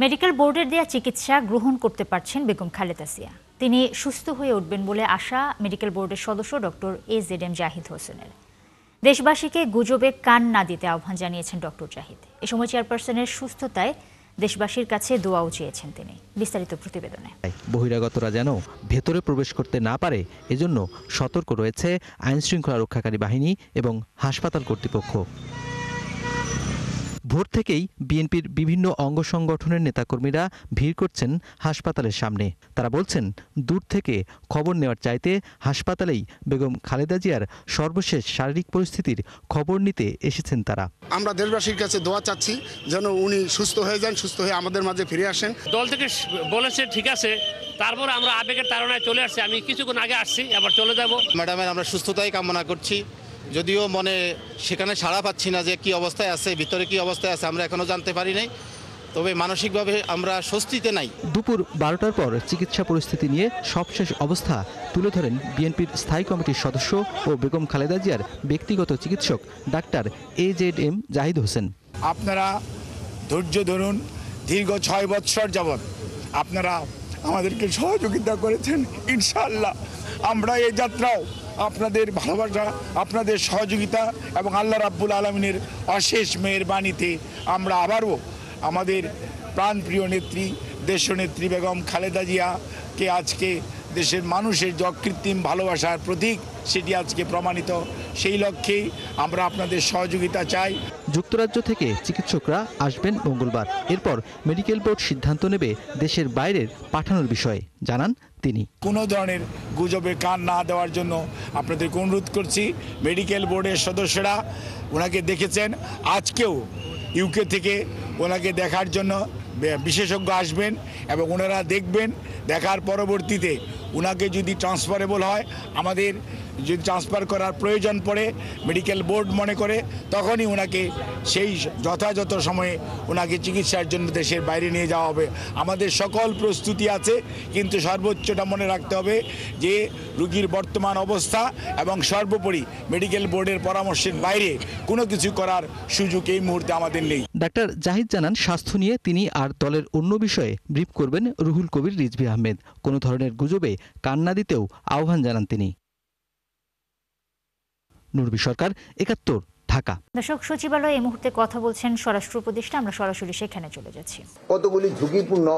Medical বোর্ডের দেয়া চিকিৎসা গ্রহণ করতে পারছেন বেগম খালেদা জিয়া। তিনি সুস্থ হয়ে উঠবেন বলে আশা মেডিকেল বোর্ডের সদস্য ডক্টর AZM জাহিদ হোসেনের। দেশবাসীকে গুজবে কান না দিতে আহ্বান জানিয়েছেন ডক্টর জাহিদ। এ সময় চেয়ারপারসনের সুস্থতায় দেশবাসীর কাছে দোয়াও চেয়েছেন তিনি। বিস্তারিত প্রতিবেদনে। বহিরাগতরা যেন ভেতরে প্রবেশ করতে না পারে এজন্য সতর্ক রয়েছে আইনশৃঙ্খলা রক্ষাকারী বাহিনী এবং হাসপাতাল কর্তৃপক্ষ। ভোর থেকেই বিএনপির বিভিন্ন অঙ্গ সংগঠনের নেতাকর্মীরা ভিড় করছেন হাসপাতালের সামনে। তারা বলছেন, দূর থেকে খবর নেওয়ার চাইতে হাসপাতালেই বেগম খালেদা জিয়ার সর্বশেষ শারীরিক পরিস্থিতির খবর নিতে এসেছেন তারা। আমরা দেশবাসীর কাছে দোয়া চাচ্ছি যেন উনি সুস্থ হয়ে যান, সুস্থ হয়ে আমাদের মাঝে ফিরে আসেন। দল থেকে বলেছে ঠিক আছে, তারপর আমরা আবেগের তাড়নায় চলে আসছি। আমি কিছুক্ষণ আগে আসছি, আবার চলে যাব। ম্যাডামের আমরা সুস্থতাই কামনা করছি, যদিও মনে সেখানে সাড়া পাচ্ছি না যে কি অবস্থায় আছে, ভিতরে কি অবস্থায় আছে আমরা এখনো জানতে পারি নাই, তবে মানসিকভাবে আমরা স্বস্তিতে নাই। দুপুর 12টার পর চিকিৎসা পরিস্থিতি নিয়ে সবশেষ অবস্থা তুলে ধরেন বিএনপির স্থায়ী কমিটির সদস্য ও বেগম খালেদা জিয়ার ব্যক্তিগত চিকিৎসক ডাক্তার AZM জাহিদ হোসেন। আপনারা ধৈর্য ধরুন, দীর্ঘ 6 বৎসর যাবৎ আপনারা আমাদেরকে সহযোগিতা করেছেন। ইনশাআল্লাহ আমরা এই যাত্রাও আপনাদের ভালোবাসা, আপনাদের সহযোগিতা এবং আল্লাহ রাব্বুল আলামিনের অশেষ মেহেরবানিতে আমরা আবারও আমাদের প্রাণপ্রিয় নেত্রী, দেশনেত্রী বেগম খালেদা জিয়াকে আজকে দেশের মানুষের যে অকৃত্রিম ভালোবাসার প্রতীক সেটি আজকে প্রমাণিত। সেই লক্ষ্যেই আমরা আপনাদের সহযোগিতা চাই। যুক্তরাজ্য থেকে চিকিৎসকরা আসবেন মঙ্গলবার। এরপর মেডিকেল বোর্ড সিদ্ধান্ত নেবে দেশের বাইরের পাঠানোর বিষয়ে, জানান তিনি। কোনো ধরনের গুজবে কান না দেওয়ার জন্য আপনাদেরকে অনুরোধ করছি। মেডিকেল বোর্ডের সদস্যরা ওনাকে দেখেছেন, আজকেও ইউকে থেকে ওনাকে দেখার জন্য বিশেষজ্ঞ আসবেন এবং ওনারা দেখবেন। দেখার পরবর্তীতে ওনাকে যদি ট্রান্সফারেবল হয়, আমাদের যদি ট্রান্সফার করার প্রয়োজন পড়ে মেডিকেল বোর্ড মনে করে, তখনই ওনাকে সেই যথাযথ সময়ে ওনাকে চিকিৎসার জন্য দেশের বাইরে নিয়ে যাওয়া হবে। আমাদের সকল প্রস্তুতি আছে, কিন্তু সর্বোচ্চটা মনে রাখতে হবে যে রোগীর বর্তমান অবস্থা এবং সর্বোপরি মেডিকেল বোর্ডের পরামর্শের বাইরে কোনো কিছু করার সুযোগ এই মুহূর্তে আমাদের নেই। ডাক্তার জাহিদ জানান, স্বাস্থ্য নিয়ে তিনি আর দলের অন্য বিষয়ে ব্রিফ করবেন রুহুল কবির রিজভী আহমেদ। কোনো ধরনের গুজবে কান না দিতেও আহ্বান জানান তিনি। নুরবি সরকার, ৭১, ঢাকা। দর্শক, সচিবালয়ে এই মুহূর্তে কথা বলছেন স্বরাষ্ট্র উপদেষ্টা। আমরা সরাসরি সেখানে চলে যাচ্ছি। কতগুলি ঝুঁকিপূর্ণ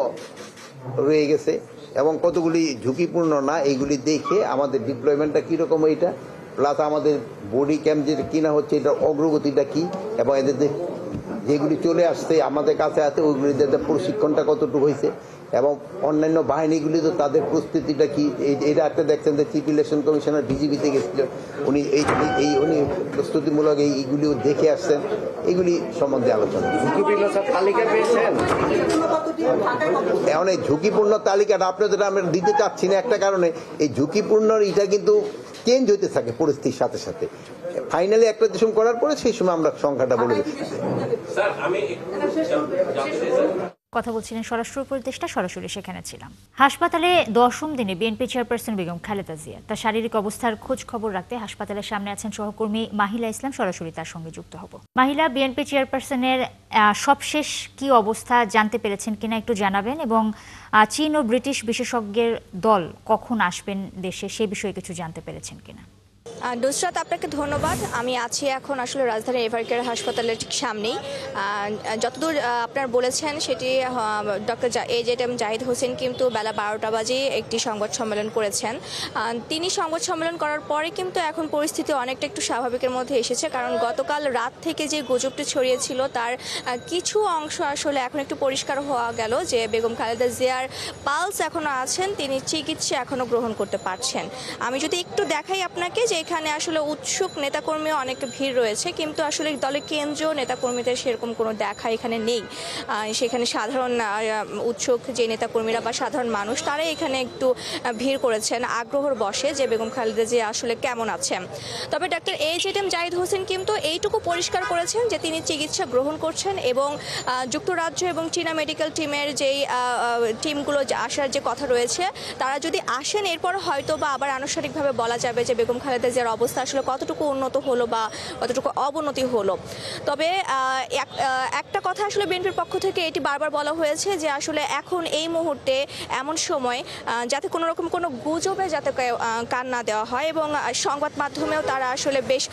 রয়ে গেছে এবং কতগুলি ঝুঁকিপূর্ণ না, এইগুলি দেখে আমাদের ডিপ্লয়মেন্টটা কীরকম, এইটা প্লাস আমাদের বডি ক্যাম্প যেটা কিনা হচ্ছে এটার অগ্রগতিটা কি, এবং এদের যেগুলি চলে আসছে আমাদের কাছে আছে ওইগুলিতে প্রশিক্ষণটা কতটুকু হয়েছে, এবং অন্যান্য বাহিনীগুলি তো তাদের প্রস্তুতিটা কি। এটা একটা দেখছেন যে চিফ ইলেকশন কমিশনার বিজিবিতে গেছিল, উনি উনি প্রস্তুতিমূলক এইগুলিও দেখে আসছেন, এগুলি সম্বন্ধে আলোচনা। এখন এই ঝুঁকিপূর্ণ তালিকাটা আপনাদের আমরা দিতে চাচ্ছি না একটা কারণে, এই ঝুঁকিপূর্ণ এটা কিন্তু চেঞ্জ হইতে থাকে পরিস্থিতির সাথে সাথে। ফাইনালি একটা দেশম করার পরে সেই সময় আমরা সংখ্যাটা বলে দিচ্ছি। কথা বলছিলেন স্বরাষ্ট্র উপদেষ্টা, সরাসরি সেখানে ছিলাম। হাসপাতালে 10ম দিনে বিএনপি চেয়ারপারসন বেগম খালেদা জিয়া তার শারীরিক অবস্থার খোঁজ খবর রাখতে হাসপাতালের সামনে আছেন সহকর্মী মাহিলা ইসলাম। সরাসরি তার সঙ্গে যুক্ত হব। মাহিলা, বিএনপি চেয়ারপারসনের সবশেষ কি অবস্থা জানতে পেরেছেন কিনা একটু জানাবেন, এবং চীন ও ব্রিটিশ বিশেষজ্ঞের দল কখন আসবেন দেশে সে বিষয়ে কিছু জানতে পেরেছেন কিনা? নুসরাত, আপনাকে ধন্যবাদ। আমি আছি এখন আসলে রাজধানীর এভারকেয়ার হাসপাতালের ঠিক সামনেই। যতদূর আপনার বলেছেন সেটি ডক্টর AZM জাহিদ হোসেন কিন্তু বেলা 12টা বাজে একটি সংবাদ সম্মেলন করেছেন। তিনি সংবাদ সম্মেলন করার পরে কিন্তু এখন পরিস্থিতি অনেকটা একটু স্বাভাবিকের মধ্যে এসেছে, কারণ গতকাল রাত থেকে যে গুজবটি ছড়িয়েছিল তার কিছু অংশ আসলে এখন একটু পরিষ্কার হওয়া গেল যে বেগম খালেদা জিয়ার পালস এখনও আছেন, তিনি চিকিৎসা এখনও গ্রহণ করতে পারছেন। আমি যদি একটু দেখাই আপনাকে যে এখানে আসলে উৎসুক নেতাকর্মী অনেক ভিড় রয়েছে, কিন্তু আসলে দলের কেন্দ্রীয় নেতাকর্মীদের সেরকম কোনো দেখা এখানে নেই। সেখানে সাধারণ উৎসুক যে নেতাকর্মীরা বা সাধারণ মানুষ তারাই এখানে একটু ভিড় করেছেন আগ্রহর বশে যে বেগম খালেদা জিয়া আসলে কেমন আছেন। তবে ডক্টর AZM জাহিদ হোসেন কিন্তু এইটুকু পরিষ্কার করেছেন যে তিনি চিকিৎসা গ্রহণ করছেন, এবং যুক্তরাজ্য এবং চীনা মেডিকেল টিমের যেই টিমগুলো আসার যে কথা রয়েছে তারা যদি আসেন এরপর হয়তো বা আবার আনুষ্ঠানিকভাবে বলা যাবে যে বেগম খালেদা জিয়ার অবস্থা আসলে কতটুকু উন্নত হলো বা কতটুকু অবনতি হলো। তবে একটা কথা আসলে বিএনপির পক্ষ থেকে এটি বারবার বলা হয়েছে যে আসলে এখন এই মুহূর্তে এমন সময় যাতে কোনো রকম কোনো গুজবে যাতে কান না দেওয়া হয়, এবং সংবাদ মাধ্যমেও তারা আসলে বেশ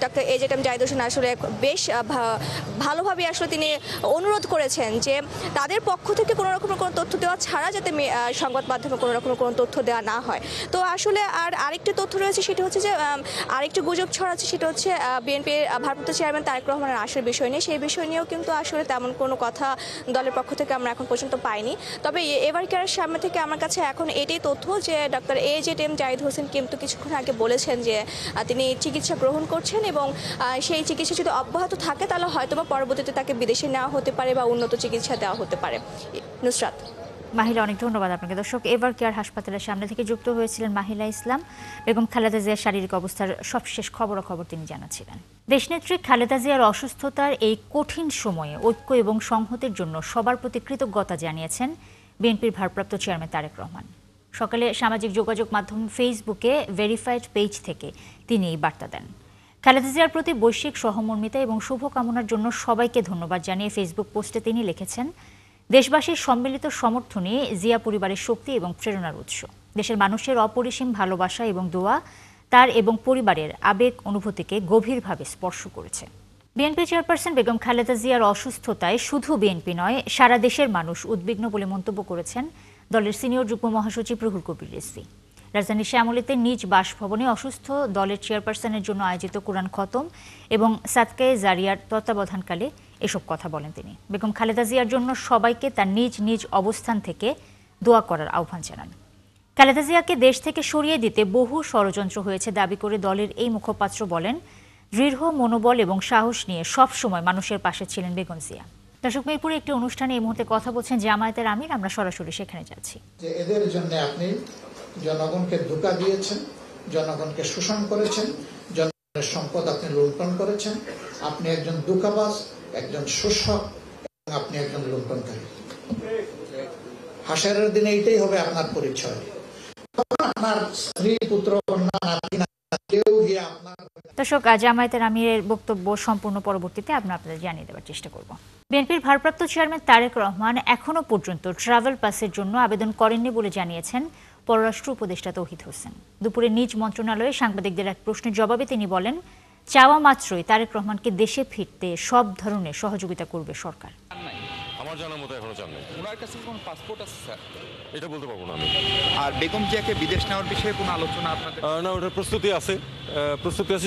ডক্টর এজেএম জাহিদ হোসেন আসলে বেশ ভালোভাবে আসলে তিনি অনুরোধ করেছেন যে তাদের পক্ষ থেকে কোনো রকমের কোনো তথ্য দেওয়া ছাড়া যাতে সংবাদ মাধ্যমে কোনো রকমের কোনো তথ্য দেওয়া না হয়। তো আসলে আরেকটি তথ্য রয়েছে, সেটা হচ্ছে যে আরেকটি গুজব ছড়াচ্ছে, সেটা হচ্ছে বিএনপির ভারপ্রাপ্ত চেয়ারম্যান তারেক রহমানের আসার বিষয় নিয়ে। সেই বিষয় নিয়েও কিন্তু আসলে তেমন কোনো কথা দলের পক্ষ থেকে আমরা এখন পর্যন্ত পাইনি। তবে এভারকেয়ারের সামনে থেকে আমার কাছে এখন এটাই তথ্য যে ডক্টর এজেএম জাহিদ হোসেন কিন্তু কিছুক্ষণ আগে বলেছেন যে তিনি চিকিৎসা গ্রহণ করছেন, এবং সেই চিকিৎসা যদি অব্যাহত থাকে তাহলে হয়তোবা পরবর্তীতে তাকে বিদেশে নেওয়া হতে পারে বা উন্নত চিকিৎসা দেওয়া হতে পারে। নুসরাত। মাহিলা, অনেক ধন্যবাদ আপনাকে। দর্শক, এভারকেয়ার হাসপাতালের সামনে থেকে যুক্ত হয়েছিলেন মাহিলা ইসলাম। বেগম খালেদা জিয়ার শারীরিক অবস্থার সবশেষ খবরাখবর তিনি জানাচ্ছিলেন। দেশনেত্রী খালেদা জিয়ার অসুস্থতার এই কঠিন সময়ে ঐক্য এবং সংহতির জন্য সবার প্রতি কৃতজ্ঞতা জানিয়েছেন বিএনপির ভারপ্রাপ্ত চেয়ারম্যান তারেক রহমান। সকালে সামাজিক যোগাযোগ মাধ্যম ফেসবুকে ভেরিফাইড পেজ থেকে তিনি এই বার্তা দেন। খালেদা জিয়ার প্রতি বৈশ্বিক সহমর্মিতা এবং শুভকামনার জন্য সবাইকে ধন্যবাদ জানিয়ে ফেসবুক পোস্টে তিনি লিখেছেন, দেশবাসীর সম্মিলিত সমর্থনই জিয়া পরিবারের শক্তি এবং প্রেরণার উৎস। দেশের মানুষের অপরিসীম ভালোবাসা এবং দোয়া তার এবং পরিবারের আবেগ অনুভূতিকে গভীরভাবে স্পর্শ করেছে। বিএনপি চেয়ারপারসন বেগম খালেদা জিয়ার অসুস্থতায় শুধু বিএনপি নয়, সারা দেশের মানুষ উদ্বিগ্ন বলে মন্তব্য করেছেন দলের সিনিয়র যুগ্ম মহাসচিব রুহুল কবির রিজভী। রাজধানীর শ্যামলীতে নিজ বাসভবনে অসুস্থ দলের চেয়ারপারসনের জন্য আয়োজিত কোরআন খতম এবং সাদকায়ে জারিয়ার তত্ত্বাবধানকালে এসব কথা বলেন তিনি। বেগম খালেদা জিয়ার জন্য সবাইকে তার নিজ নিজ অবস্থান থেকে দোয়া করার আহ্বান জানান। খালেদা জিয়াকে দেশ থেকে সরিয়ে দিতে বহু ষড়যন্ত্র হয়েছে দাবি করে দলের এই মুখপাত্র বলেন, দৃঢ় মনোবল এবং সাহস নিয়ে সব সময় মানুষের পাশে ছিলেন বেগম জিয়া। দর্শক, মিরপুরে একটি অনুষ্ঠানে এই মুহূর্তে কথা বলছেন জামায়াতের আমির। আমরা সরাসরি সেখানে যাচ্ছি। যে এদের জন্য আপনি জনগণকে ধোঁকা দিয়েছেন, জনগণকে শোষণ করেছেন, জনগণের সম্পদ আপনি লুণ্ঠন করেছেন। আপনি একজন ধোঁকাবাজ, একজন শোষক, এবং আপনি একজন লুণ্ঠনকারী। হাসরের দিনে এইটাই হবে আপনার পরিচয়। আপনার স্ত্রী, পুত্র, কন্যা, নাতি, কেউ গিয়ে আপনার। দর্শক, জামায়াতের আমিরের বক্তব্য সম্পূর্ণ পরবর্তীতে আমরা আপনাদের জানিয়ে দেওয়ার চেষ্টা করব। বিএনপির ভারপ্রাপ্ত চেয়ারম্যান তারেক রহমান এখনো পর্যন্ত ট্রাভেল পাসের জন্য আবেদন করেননি বলে জানিয়েছেন পররাষ্ট্র উপদেষ্টা তৌহিদ হোসেন। দুপুরে নিজ মন্ত্রণালয়ে সাংবাদিকদের এক প্রশ্নের জবাবে তিনি বলেন, চাওয়া মাত্রই তারেক রহমানকে দেশে ফিরতে সব ধরনের সহযোগিতা করবে সরকার। আমার জানার মতো এখনো জান নাই। ওনার কাছে কোনো পাসপোর্ট আছে স্যার? এটা বলতে পারবো না আমি। আর বেগম জিয়াকে বিদেশ নেওয়ার বিষয়ে কোনো আলোচনা আপনাদের? না, ওটার প্রস্তুতি আছে।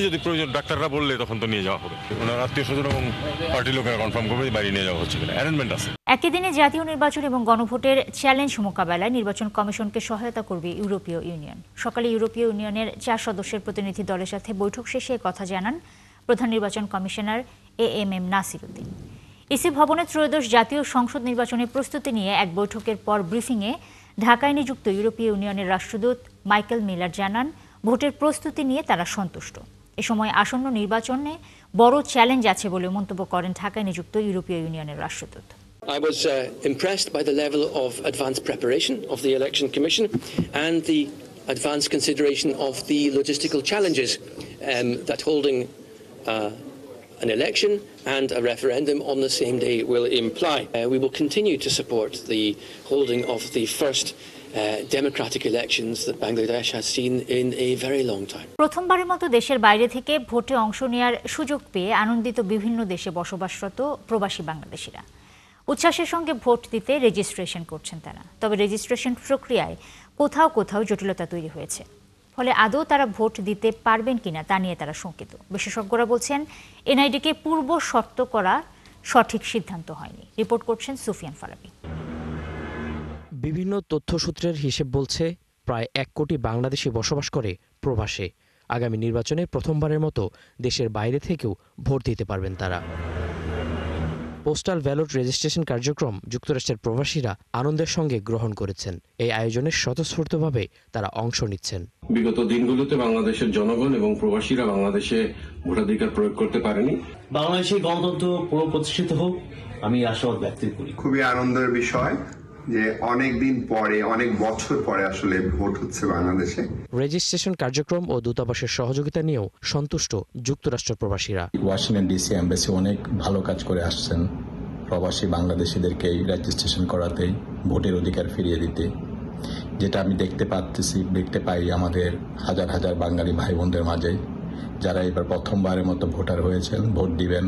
যদি প্রয়োজন ডাক্তাররা বললে তখন তো নিয়ে যাওয়া হবে। ওনার আত্মীয় স্বজন এবং পার্টির লোকেরা কনফার্ম করবে বাইরে নিয়ে যাওয়া হচ্ছে কিনা, অ্যারেঞ্জমেন্ট আছে। একই দিনে জাতীয় নির্বাচন এবং গণভোটের চ্যালেঞ্জ মোকাবেলায় নির্বাচন কমিশনকে সহায়তা করবে ইউরোপীয় ইউনিয়ন। সকালে ইউরোপীয় ইউনিয়নের 4 সদস্যের প্রতিনিধি দলের সাথে বৈঠক শেষে কথা জানান প্রধান নির্বাচন commissioner AMM Nasir Uddin. EC ভবনে ত্রয়োদশ জাতীয় সংসদ নির্বাচনের প্রস্তুতি নিয়ে এক বৈঠকের পর ব্রিফিংয়ে ঢাকায় নিযুক্ত ইউরোপীয় ইউনিয়নের রাষ্ট্রদূত মাইকেল মিলার জানান, ভোটের প্রস্তুতি নিয়ে তারা সন্তুষ্ট। এ সময় আসন্ন নির্বাচনে বড় চ্যালেঞ্জ আছে বলে মন্তব্য করেন ঢাকায় নিযুক্ত ইউরোপীয় ইউনিয়নের রাষ্ট্রদূত। I was impressed by the level of advanced preparation of the Election Commission and the advanced consideration of the logistical challenges that holding an election and a referendum on the same day will imply. We will continue to support the holding of the first democratic elections that Bangladesh has seen in a very long time. প্রথমবারের মতো দেশের বাইরে থেকে ভোটে অংশ নেওয়ার সুযোগ পেয়ে আনন্দিত বিভিন্ন দেশে বসবাসরত প্রবাসী বাংলাদেশিরা। উচ্ছ্বাসের সঙ্গে ভোট দিতে রেজিস্ট্রেশন করছেন তারা। তবে রেজিস্ট্রেশন প্রক্রিয়ায় কোথাও কোথাও জটিলতা তৈরি হয়েছে। ফলে আদৌ তারা ভোট দিতে পারবেন কিনা তা নিয়ে তারা শঙ্কিত। বিশেষজ্ঞরা বলছেন, এনআইডিকে পূর্ব শর্ত করা সঠিক সিদ্ধান্ত হয়নি। রিপোর্ট করছেন সুফিয়ান ফারাবি। বিভিন্ন তথ্যসূত্রের হিসেব বলছে, প্রায় 1 কোটি বাংলাদেশি বসবাস করে প্রবাসে। আগামী নির্বাচনে প্রথমবারের মতো দেশের বাইরে থেকেও ভোট দিতে পারবেন তারা। পোস্টাল ব্যালট রেজিস্ট্রেশন কার্যক্রম যুক্তরাষ্ট্রের প্রবাসীরা আনন্দের সঙ্গে গ্রহণ করেছেন। এই আয়োজনে স্বতঃস্ফূর্তভাবে তারা অংশ নিচ্ছেন। বিগত দিনগুলোতে বাংলাদেশের জনগণ এবং প্রবাসীরা বাংলাদেশে ভোটাধিকার প্রয়োগ করতে পারেনি। বাংলাদেশের গণতন্ত্র পুনঃপ্রতিষ্ঠিত হোক, আমি আশাবাদ ব্যক্ত করি। খুবই আনন্দের বিষয়, যে অনেক দিন পরে, অনেক বছর পরে আসলে ভোট হচ্ছে বাংলাদেশে। রেজিস্ট্রেশন কার্যক্রম ও দূতাবাসের সহযোগিতা নিয়েও সন্তুষ্ট যুক্তরাষ্ট্র প্রবাসীরা। ওয়াশিংটন ডিসি এমবাসি অনেক ভালো কাজ করে আসছেন প্রবাসী বাংলাদেশিদেরকে রেজিস্ট্রেশন করাতে, ভোটের অধিকার ফিরিয়ে দিতে। যেটা আমি দেখতে পাই আমাদের হাজার হাজার বাঙালি ভাই বোনদের মাঝে, যারা এবার প্রথমবারের মতো ভোটার হয়েছেন, ভোট দিবেন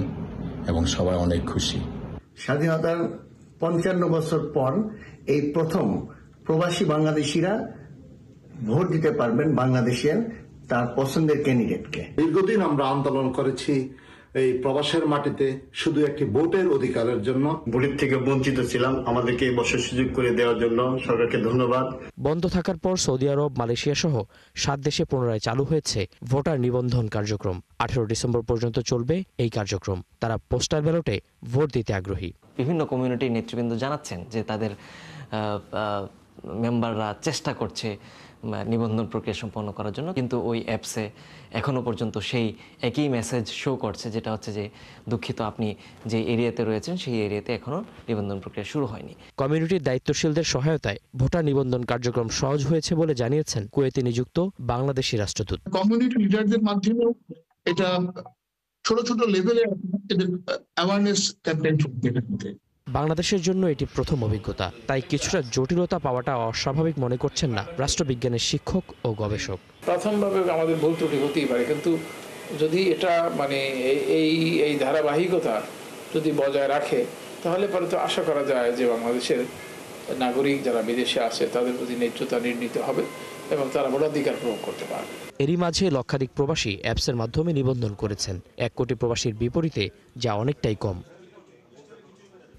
এবং সবাই অনেক খুশি। স্বাধীনতার ৫৫ বছর পর এই প্রথম প্রবাসী বাংলাদেশিরা ভোট দিতে পারবেন বাংলাদেশের তার পছন্দের ক্যান্ডিডেটকে। দীর্ঘদিন আমরা আন্দোলন করেছি এই প্রবাসের মাটিতে শুধু একটি ভোটের অধিকারের জন্য। ভোটের থেকে বঞ্চিত ছিলাম, আমাদেরকে এই বছর সুযোগ করে দেওয়ার জন্য সরকারকে ধন্যবাদ। বন্ধ থাকার পর সৌদি আরব, মালয়েশিয়া সহ 7 দেশে পুনরায় চালু হয়েছে ভোটার নিবন্ধন কার্যক্রম। 18 ডিসেম্বর পর্যন্ত চলবে এই কার্যক্রম। তারা পোস্টাল ব্যালটে ভোট দিতে আগ্রহী। বিভিন্ন কমিউনিটির নেতৃবৃন্দ জানাচ্ছেন যে তাদের মেম্বাররা চেষ্টা করছে নিবন্ধন প্রক্রিয়া সম্পন্ন করার জন্য, কিন্তু ওই অ্যাপসে এখনো পর্যন্ত সেই একই মেসেজ শো করছে, যেটা হচ্ছে যে দুঃখিত, আপনি যে এরিয়াতে রয়েছেন সেই এরিয়াতে এখনো নিবন্ধন প্রক্রিয়া শুরু হয়নি। কমিউনিটির দায়িত্বশীলদের সহায়তায় ভোটার নিবন্ধন কার্যক্রম সহজ হয়েছে বলে জানিয়েছেন কুয়েতে নিযুক্ত বাংলাদেশি রাষ্ট্রদূত। কমিউনিটি লিডারদের মাধ্যমেও এটা ছোট ছোট লেভেলে এদের অ্যাওয়ারনেস ক্যাম্পেইন চলছে। বাংলাদেশের জন্য এটি প্রথম অভিজ্ঞতা, তাই কিছুটা জটিলতা পাওয়াটা অস্বাভাবিক মনে করছেন না রাষ্ট্রবিজ্ঞানের শিক্ষক ও গবেষক। প্রথমভাবে আমাদের ভুল ত্রুটি হতেই পারে, কিন্তু যদি এটা এই ধারাবাহিকতা যদি বজায় রাখে, তাহলে পরে তো আশা করা যায় যে বাংলাদেশের নাগরিক যারা বিদেশে আছে তাদের প্রতি ন্যায্যতা নির্ণীত হবে এবং তারা ভোটাধিকার প্রয়োগ করতে পারবে। এরই মাঝে লক্ষাধিক প্রবাসী অ্যাপসের মাধ্যমে নিবন্ধন করেছেন। 1 কোটি প্রবাসীর বিপরীতে যা অনেকটাই কম।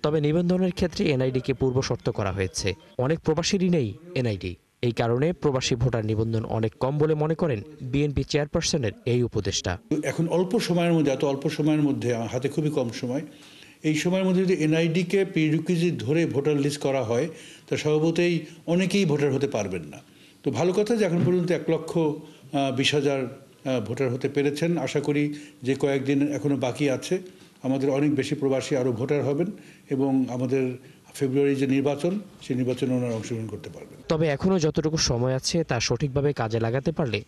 তবে নিবন্ধনের ক্ষেত্রে এনআইডিকে পূর্ব শর্ত করা হয়েছে। অনেক প্রবাসীরই নেই এনআইডি। এই কারণে প্রবাসী ভোটার নিবন্ধন অনেক কম বলে মনে করেন বিএনপি চেয়ারপারসনের এই উপদেষ্টা। এখন অল্প সময়ের মধ্যে, এত অল্প সময়ের মধ্যে, হাতে খুবই কম সময়, এই সময়ের মধ্যে যদি এনআইডিকে প্রিরিকুইজিট ধরে ভোটার লিস্ট করা হয়, তা স্বভাবতই অনেকেই ভোটার হতে পারবেন না। তো ভালো কথা যে এখন পর্যন্ত 1,20,000 ভোটার হতে পেরেছেন। আশা করি যে কয়েকদিন এখনো বাকি আছে, আমাদের অনেক বেশি প্রবাসী আরও ভোটার হবেন এবং আমাদের ফেব্রুয়ারি যে নির্বাচন, সেই নির্বাচনে ওনারা অংশগ্রহণ করতে পারবেন। তবে এখনও যতটুকু সময় আছে তা সঠিকভাবে কাজে লাগাতে পারলে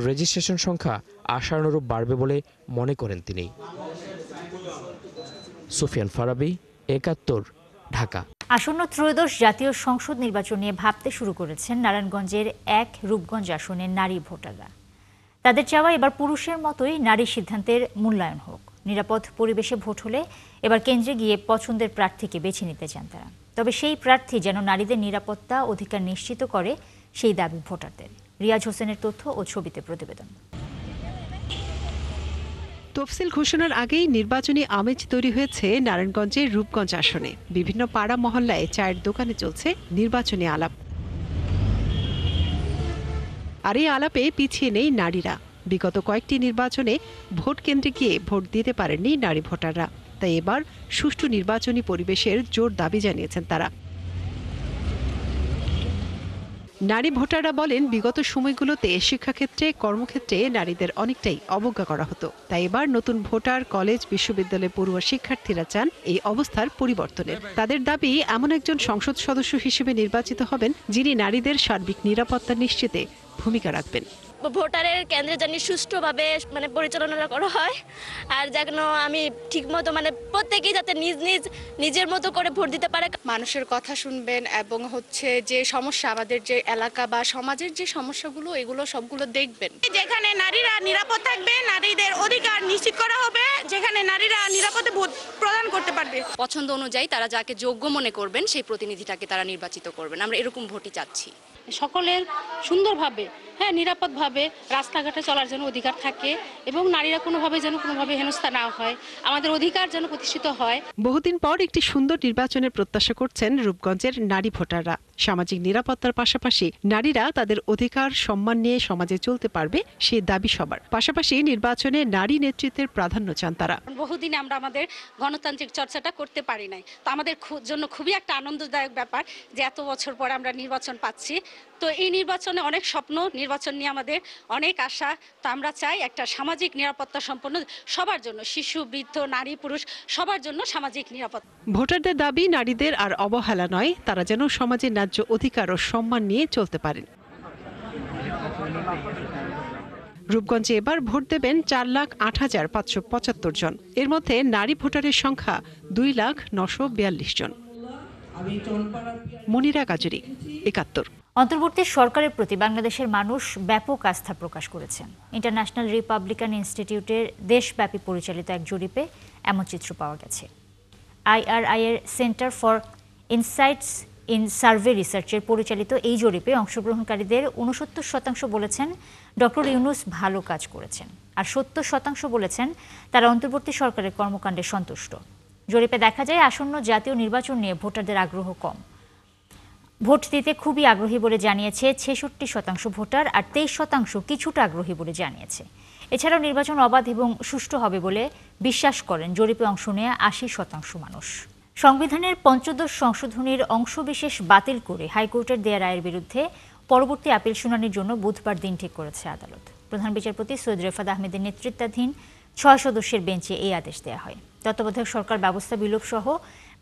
রেজিস্ট্রেশন সংখ্যা আশানুরূপ বাড়বে বলে মনে করেন তিনি। সুফিয়ান ফারাবি, 71, ঢাকা। আসন্ন ত্রয়োদশ জাতীয় সংসদ নির্বাচন নিয়ে ভাবতে শুরু করেছেন নারায়ণগঞ্জের 1 রূপগঞ্জ আসনের নারী ভোটাররা। তাদের চাওয়া এবার পুরুষের মতোই নারী সিদ্ধান্তের মূল্যায়ন হোক। নিরাপদ পরিবেশে ভোট হলে এবার কেন্দ্রে গিয়ে পছন্দের প্রার্থীকে বেছে নিতে চান তারা। তবে সেই প্রার্থী যেন নারীদের নিরাপত্তা অধিকার নিশ্চিত করে, সেই দাবি ভোটারদের। রিয়াজ হোসেনের তথ্য ও ছবিতে প্রতিবেদন। তফসিল ঘোষণার আগেই নির্বাচনী আমেজ তৈরি হয়েছে নারায়ণগঞ্জের রূপগঞ্জ আসনে। বিভিন্ন পাড়া মহল্লায় চায়ের দোকানে চলছে নির্বাচনী আলাপ। আর এই আলাপে পিছিয়ে নেই নারীরা। বিগত কয়েকটি নির্বাচনে ভোট কেন্দ্রে গিয়ে ভোট দিতে পারেননি নারী ভোটাররা। তাই এবার সুষ্ঠু নির্বাচনী পরিবেশের জোর দাবি জানিয়েছেন তারা। নারী ভোটাররা বলেন, বিগত সময়গুলোতে শিক্ষাক্ষেত্রে, কর্মক্ষেত্রে নারীদের অনেকটাই অবজ্ঞা করা হতো। তাই এবার নতুন ভোটার, কলেজ, বিশ্ববিদ্যালয়ে পড়ুয়া শিক্ষার্থীরা চান এই অবস্থার পরিবর্তনের। তাদের দাবি, এমন একজন সংসদ সদস্য হিসেবে নির্বাচিত হবেন যিনি নারীদের সার্বিক নিরাপত্তা নিশ্চিতে ভূমিকা রাখবেন। ভোটারের কেন্দ্রে জানি সুষ্ঠুভাবে পরিচালনা করা হয়, আর যেন আমি ঠিকমতো প্রত্যেকেই যাতে নিজের মতো করে ভোট দিতে পারে। মানুষের কথা শুনবেন এবং যে সমস্যা, আমাদের যে এলাকা বা সমাজের যে সমস্যাগুলো, এগুলো সবগুলো দেখবেন। যেখানে নারীরা নিরাপদ থাকবে, নারীদের অধিকার নিশ্চিত করা হবে, যেখানে নারীরা নিরাপদে ভোট প্রদান করতে পারবে। পছন্দ অনুযায়ী তারা যাকে যোগ্য মনে করবেন সেই প্রতিনিধিটাকে তারা নির্বাচিত করবেন। আমরা এরকম ভোটই চাচ্ছি। সকলের সুন্দরভাবে, নিরাপদভাবে রাস্তাঘাটে চলার জন্য অধিকার থাকে এবং নারীরা কোনোভাবে হেনস্থা না হয়, আমাদের অধিকার যেন প্রতিষ্ঠিত হয়। বহুদিন পর একটি সুন্দর নির্বাচনের প্রত্যাশা করছেন রূপগঞ্জের নারী ভোটাররা। সামাজিক নিরাপত্তার পাশাপাশি নারীরা তাদের অধিকার সম্মান নিয়ে সমাজে চলতে পারবে, সেই দাবি সবার। পাশাপাশি নির্বাচনে নারী নেতৃত্বের প্রাধান্য চান তারা। বহুদিন আমরা আমাদের গণতান্ত্রিক চর্চাটা করতে পারি নাই, তো আমাদের জন্য খুবই একটা আনন্দদায়ক ব্যাপার যে এত বছর পর আমরা নির্বাচন পাচ্ছি। তো এই নির্বাচনে অনেক স্বপ্ন, নির্বাচন নিয়ে আমাদের অনেক আশা। তো আমরা চাই একটা সামাজিক নিরাপত্তা সম্পন্ন সবার জন্য, শিশু, বৃদ্ধ, নারী, পুরুষ সবার জন্য সামাজিক নিরাপত্তা। ভোটারদের দাবি নারীদের আর অবহেলা নয়, তারা যেন সমাজের ন্যায্য অধিকার ও সম্মান নিয়ে চলতে পারেন। রূপগঞ্জে এবার ভোট দেবেন 4,08,575 জন। এর মধ্যে নারী ভোটারের সংখ্যা 2,09,42 জন। মনিরা গাজুরি, 71। অন্তর্বর্তী সরকারের প্রতি বাংলাদেশের মানুষ ব্যাপক আস্থা প্রকাশ করেছেন। ইন্টারন্যাশনাল রিপাবলিকান ইনস্টিটিউটের দেশব্যাপী পরিচালিত এক জরিপে এমন চিত্র পাওয়া গেছে। IRI এর centre for insights in survey রিসার্চের পরিচালিত এই জরিপে অংশগ্রহণকারীদের 69% বলেছেন ডক্টর ইউনূস ভালো কাজ করেছেন, আর 70% বলেছেন তারা অন্তর্বর্তী সরকারের কর্মকাণ্ডে সন্তুষ্ট। জরিপে দেখা যায় আসন্ন জাতীয় নির্বাচন নিয়ে ভোটারদের আগ্রহ কম। ভোট দিতে খুবই আগ্রহী বলে জানিয়েছে 66% ভোটার, আর 23% কিছুটা আগ্রহী বলে জানিয়েছে। এছাড়াও নির্বাচন অবাধ এবং সুষ্ঠু হবে বলে বিশ্বাস করেন জরিপে অংশ নেয়া 80% মানুষ। সংবিধানের ৫৫ সংশোধনীর অংশবিশেষ বাতিল করে হাইকোর্টের দেয়া রায়ের বিরুদ্ধে পরবর্তী আপিল শুনানির জন্য বুধবার দিন ঠিক করেছে আদালত। প্রধান বিচারপতি সৈয়দ রেফাত আহমেদের নেতৃত্বাধীন ৬ সদস্যের বেঞ্চে এই আদেশ দেওয়া হয়। তত্ত্বাবধায়ক সরকার ব্যবস্থা বিলোপ সহ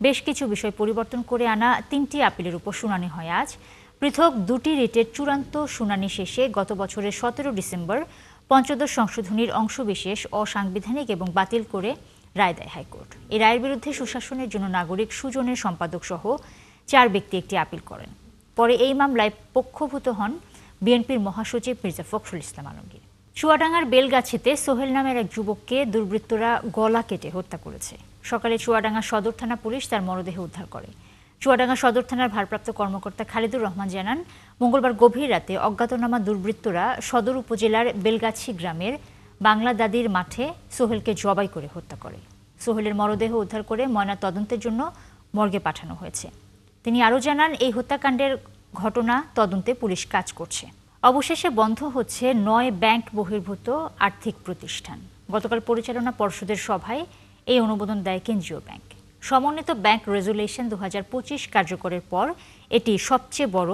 বেশ কিছু বিষয় পরিবর্তন করে আনা ৩টি আপিলের উপর শুনানি হয় আজ। পৃথক 2টি রিটের চূড়ান্ত শুনানি শেষে গত বছরের 17 ডিসেম্বর ৫৫ সংশোধনীর অংশবিশেষ অসাংবিধানিক এবং বাতিল করে রায় দেয় হাইকোর্ট। এই রায়ের বিরুদ্ধে সুশাসনের জন্য নাগরিক সুজনের সম্পাদক সহ 4 ব্যক্তি একটি আপিল করেন। পরে এই মামলায় পক্ষভূত হন বিএনপির মহাসচিব মির্জা ফখরুল ইসলাম আলমগীর। চুয়াডাঙ্গার বেলগাছিতে সোহেল নামের এক যুবককে দুর্বৃত্তরা গলা কেটে হত্যা করেছে। সকালে চুয়াডাঙ্গা সদর থানা পুলিশ তার মরদেহ উদ্ধার করে। চুয়াডাঙ্গা সদর থানার ভারপ্রাপ্ত কর্মকর্তা খালিদুর রহমান জানান, মঙ্গলবার গভীর রাতে অজ্ঞাতনামা দুর্বৃত্তরা সদর উপজেলার বেলগাছি গ্রামের বাংলা দাদির মাঠে সোহেলকে জবাই করে হত্যা করে। সোহেলের মরদেহ উদ্ধার করে ময়না তদন্তের জন্য মর্গে পাঠানো হয়েছে। তিনি আরও জানান, এই হত্যাকাণ্ডের ঘটনা তদন্তে পুলিশ কাজ করছে। অবশেষে বন্ধ হচ্ছে 9 ব্যাংক বহির্ভূত আর্থিক প্রতিষ্ঠান। গতকাল পরিচালনা পর্ষদের সভায় এই অনুমোদন দেয় কেন্দ্রীয় ব্যাংক। সমন্বিত ব্যাংক রেজুলেশন 2025 কার্যকরের পর এটি সবচেয়ে বড়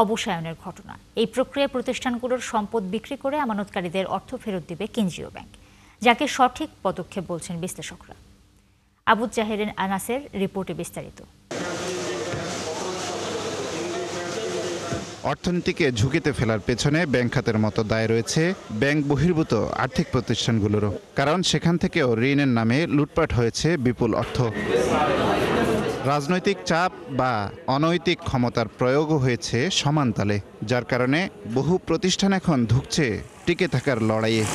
অবসায়নের ঘটনা। এই প্রক্রিয়ায় প্রতিষ্ঠানগুলোর সম্পদ বিক্রি করে আমানতকারীদের অর্থ ফেরত দেবে কেন্দ্রীয় ব্যাংক, যাকে সঠিক পদক্ষেপ বলছেন বিশ্লেষকরা। আবু জাহের আনাসের রিপোর্টে বিস্তারিত। অর্থনীতিকে ঝুঁকিতে ফেলার পেছনে ব্যাংক খাতের মতো দায় রয়েছে ব্যাংক বহির্ভূত আর্থিক প্রতিষ্ঠানগুলোরও, কারণ সেখান থেকেও ঋণের নামে লুটপাট হয়েছে বিপুল অর্থ। রাজনৈতিক চাপ বা অনৈতিক ক্ষমতার প্রয়োগও হয়েছে সমান তালে, যার কারণে বহু প্রতিষ্ঠান এখন ধুঁকছে টিকে থাকার লড়াইয়ে।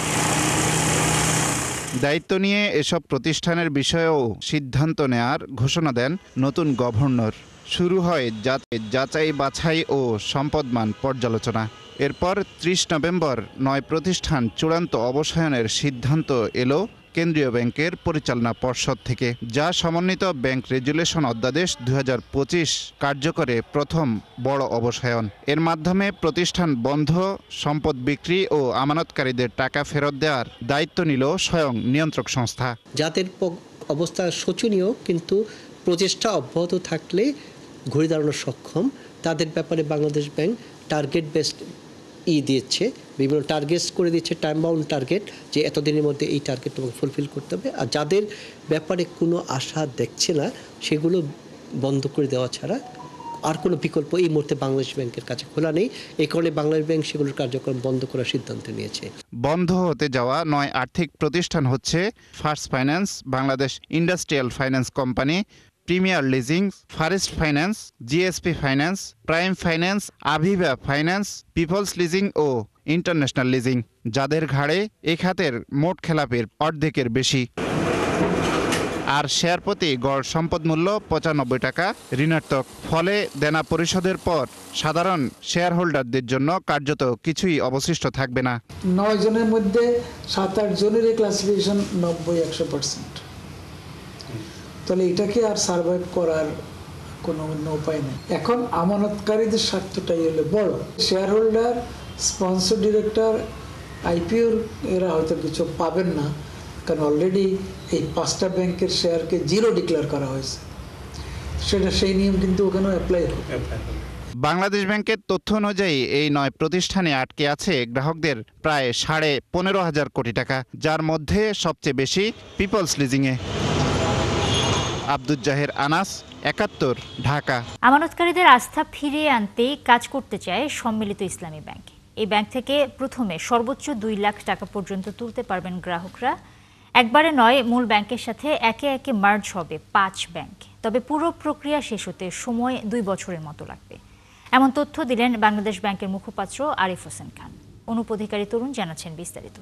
দায়িত্ব নিয়ে এসব প্রতিষ্ঠানের বিষয়েও সিদ্ধান্ত নেয়ার ঘোষণা দেন নতুন গভর্নর। শুরু হয় যাচাই বাছাই ও সম্পদমান পর্যালোচনা। এরপর 30 নভেম্বর 9 প্রতিষ্ঠান চূড়ান্ত অবসায়নের সিদ্ধান্ত এলো কেন্দ্রীয় ব্যাংকের পরিচালনা পর্ষদ থেকে, যা সমন্বিত ব্যাংক রেজুলেশন অধ্যাদেশ 2025 কার্যকরে প্রথম বড় অবসায়ন। এর মাধ্যমে প্রতিষ্ঠান বন্ধ, সম্পদ বিক্রি ও আমানতকারীদের টাকা ফেরত দেওয়ার দায়িত্ব নিল স্বয়ং নিয়ন্ত্রক সংস্থা। যাদের অবস্থা শোচনীয়, কিন্তু প্রচেষ্টা অব্যাহত থাকলে ঘুরে দাঁড়ানো সক্ষম, তাদের ব্যাপারে বাংলাদেশ ব্যাংক টার্গেট বেসড দিচ্ছে, বিভিন্ন টার্গেটস করে দিচ্ছে, টাইম বাউন্ড টার্গেট, যে এতদিনের মধ্যে এই টার্গেট তোমাকে ফুলফিল করতে হবে। আর যাদের ব্যাপারে কোনো আশা দেখছে না, সেগুলো বন্ধ করে দেওয়া ছাড়া আর কোনো বিকল্প এই মুহূর্তে বাংলাদেশ ব্যাংকের কাছে খোলা নেই। এই কারণে বাংলাদেশ ব্যাংক সেগুলোর কার্যক্রম বন্ধ করার সিদ্ধান্ত নিয়েছে। বন্ধ হতে যাওয়া 9 আর্থিক প্রতিষ্ঠান হচ্ছে first finance, Bangladesh industrial finance company, premier leasing, far east finance, GSP finance, prime finance, Aviva finance, people's leasing ও ইন্টারন্যাশনাল লিজিং, যাদের ঘাড়ে এ খাতের মোট খেলাপের অর্ধেকের বেশি। আর শেয়ার প্রতি গড় সম্পদ মূল্য 95 টাকা ঋণাত্মক। ফলে দেনা পরিশোধের পর সাধারণ শেয়ার হোল্ডারদের জন্য কার্যত কিছুই অবশিষ্ট থাকবে না। 9 জনের মধ্যে 7-8 জনের ক্লাসিফিকেশন 90-100%। তাহলে এটাকে আর সার্ভাইভ করার কোনো অন্য উপায় নেই। এখন আমানতকারীদের স্বার্থটাই হলো বড়। শেয়ার হোল্ডার, স্পন্সর ডিরেক্টর, আইপিওর এরা হয়তো কিছু পাবেন না, কারণ অলরেডি এই 5টা ব্যাংকের শেয়ারকে 0 ডিক্লেয়ার করা হয়েছে। সেটা সেই নিয়ম কিন্তু ওখানেও অ্যাপ্লাই হবে। বাংলাদেশ ব্যাংকের তথ্য অনুযায়ী এই 9 প্রতিষ্ঠানে আটকে আছে গ্রাহকদের প্রায় 15,500 কোটি টাকা, যার মধ্যে সবচেয়ে বেশি পিপলস লিজিংয়ে। আব্দুল জাহের, আনাস, 71, ঢাকা। আমানতকারীদের আস্থা ফিরিয়ে আনতে কাজ করতে চায় সম্মিলিত ইসলামী ব্যাংক। এই ব্যাংক থেকে প্রথমে সর্বোচ্চ 2 লাখ টাকা পর্যন্ত তুলতে পারবেন গ্রাহকরা। একবারে নয়, মূল ব্যাংকের সাথে একে একে মার্জ হবে 5 ব্যাংক। তবে পুরো প্রক্রিয়া শেষ হতে সময় 2 বছরের মতো লাগবে, এমন তথ্য দিলেন বাংলাদেশ ব্যাংকের মুখপাত্র আরিফ হোসেন খান। অনুপ অধিকারী তরুণ জানাচ্ছেন বিস্তারিত।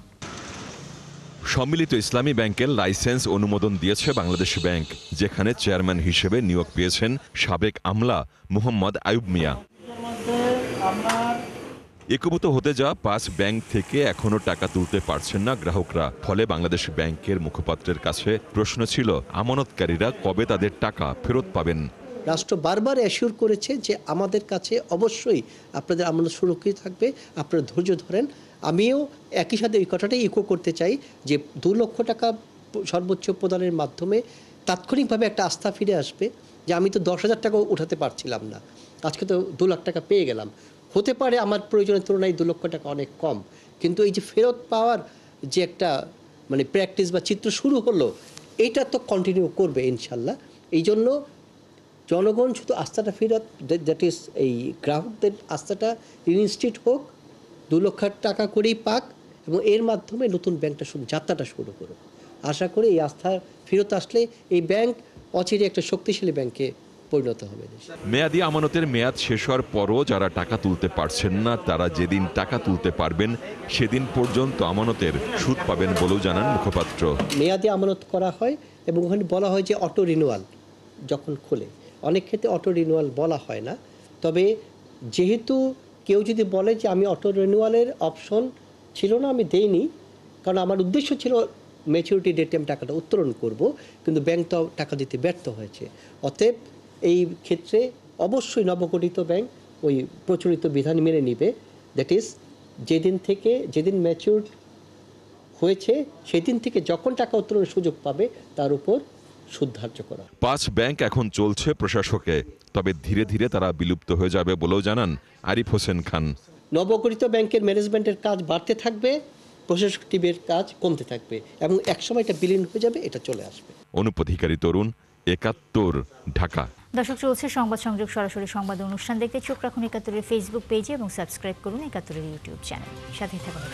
সম্মিলিত ইসলামী ব্যাংকের লাইসেন্স অনুমোদন দিয়েছে বাংলাদেশ ব্যাংক, যেখানে চেয়ারম্যান হিসেবে নিয়োগ পেয়েছেন সাবেক আমলা মোহাম্মদ আয়ুব মিয়া। একীভূত হতে যাওয়া 5 ব্যাংক থেকে এখনো টাকা তুলতে পারছেন না গ্রাহকরা। ফলে বাংলাদেশ ব্যাংকের মুখপাত্রের কাছে প্রশ্ন ছিল, আমানতকারীরা কবে তাদের টাকা ফেরত পাবেন। রাষ্ট্র বারবার অ্যাসিওর করেছে যে আমাদের কাছে অবশ্যই আপনাদের আমানত সুরক্ষিত থাকবে, আপনারা ধৈর্য ধরেন। আমিও একই সাথে এই কথাটাই ইকো করতে চাই যে 2 লক্ষ টাকা সর্বোচ্চ প্রদানের মাধ্যমে তাৎক্ষণিকভাবে একটা আস্থা ফিরে আসবে যে আমি তো 10,000 টাকাও উঠাতে পারছিলাম না, আজকে তো 2 লাখ টাকা পেয়ে গেলাম। হতে পারে আমার প্রয়োজনের তুলনায় 2 লক্ষ টাকা অনেক কম, কিন্তু এই যে ফেরত পাওয়ার যে একটা প্র্যাকটিস বা চিত্র শুরু হলো, এইটা তো কন্টিনিউ করবে ইনশাল্লাহ। এই জন্য জনগণ শুধু আস্থাটা ফেরত, দ্যাট ইজ এই গ্রাহকদের আস্থাটা রিইনস্টেট হোক, 2 লক্ষ টাকা করেই পাক, এবং এর মাধ্যমে নতুন ব্যাংকটা যাত্রাটা শুরু করুক। আশা করি এই আস্থা ফেরত আসলে এই ব্যাংক অচিরে একটা শক্তিশালী ব্যাংকে পরিণত হবে। মেয়াদি আমানতের মেয়াদ শেষ হওয়ার পরও যারা টাকা তুলতে পারছেন না, তারা যেদিন টাকা তুলতে পারবেন সেদিন পর্যন্ত আমানতের সুদ পাবেন বলেও জানান মুখপাত্র। মেয়াদি আমানত করা হয় এবং ওখানে বলা হয় যে অটো রিনিউয়াল যখন খোলে, অনেক ক্ষেত্রে অটো রিনিউয়াল বলা হয় না। তবে যেহেতু কেউ যদি বলে যে আমি অটো রিনিউয়ালের অপশন ছিল না, আমি দেইনি, কারণ আমার উদ্দেশ্য ছিল ম্যাচুরিটি ডেটে আমি টাকাটা উত্তোলন করব, কিন্তু ব্যাংক তো টাকা দিতে ব্যর্থ হয়েছে। অতএব এই ক্ষেত্রে অবশ্যই নবগঠিত ব্যাংক ওই প্রচলিত বিধান মেনে নিবে, দ্যাট ইজ যেদিন ম্যাচিউর হয়েছে সেদিন থেকে যখন টাকা উত্তোলনের সুযোগ পাবে তার উপর সুদ ধার্য করা। 5 ব্যাংক এখন চলছে প্রশাসকে, তবে ধীরে ধীরে তারা বিলুপ্ত হয়ে যাবে বলেও জানান আরিফ হোসেন খান। নবগঠিত ব্যাংকের ম্যানেজমেন্টের কাজ বাড়তে থাকবে, প্রশাসক টিমের কাজ কমতে থাকবে, এবং একসময় এটা বিলীন হয়ে যাবে, এটা চলে আসবে। অনুপ অধিকারী তরুণ, 71, ঢাকা। দর্শক, চলছে সংবাদ সংযোগ সরাসরি সংবাদ অনুষ্ঠান দেখতে চোখ রাখুন 71-এর ফেসবুক পেজে এবং সাবস্ক্রাইব করুন 71-এর ইউটিউব চ্যানেল। সাথে থাকুন।